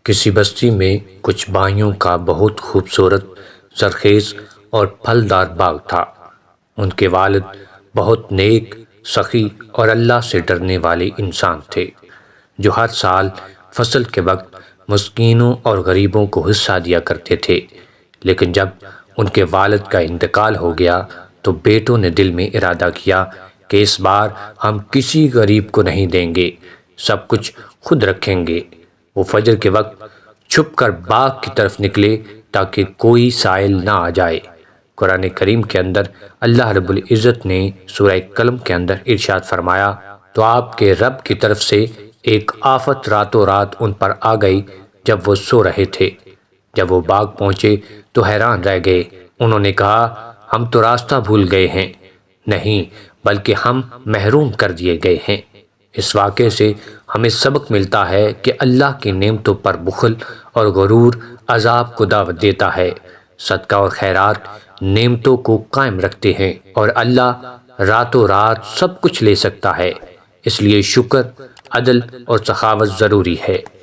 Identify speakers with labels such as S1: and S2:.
S1: کسی بستی میں کچھ بھائیوں کا بہت خوبصورت، زرخیز اور پھلدار باغ تھا۔ ان کے والد بہت نیک، سخی اور اللہ سے ڈرنے والے انسان تھے، جو ہر سال فصل کے وقت مسکینوں اور غریبوں کو حصہ دیا کرتے تھے۔ لیکن جب ان کے والد کا انتقال ہو گیا تو بیٹوں نے دل میں ارادہ کیا کہ اس بار ہم کسی غریب کو نہیں دیں گے، سب کچھ خود رکھیں گے۔ وہ فجر کے وقت چھپ کر باغ کی طرف نکلے تاکہ کوئی سائل نہ آ جائے۔ قرآن کریم کے اندر اللہ رب العزت نے سورہ قلم کے اندر ارشاد فرمایا، تو آپ کے رب کی طرف سے ایک آفت راتوں رات ان پر آ گئی جب وہ سو رہے تھے۔ جب وہ باغ پہنچے تو حیران رہ گئے۔ انہوں نے کہا، ہم تو راستہ بھول گئے ہیں۔ نہیں، بلکہ ہم محروم کر دیے گئے ہیں۔ اس واقعے سے ہمیں سبق ملتا ہے کہ اللہ کی نعمتوں پر بخل اور غرور عذاب کو دعوت دیتا ہے۔ صدقہ اور خیرات نعمتوں کو قائم رکھتے ہیں اور اللہ راتوں رات سب کچھ لے سکتا ہے، اس لیے شکر، عدل اور سخاوت ضروری ہے۔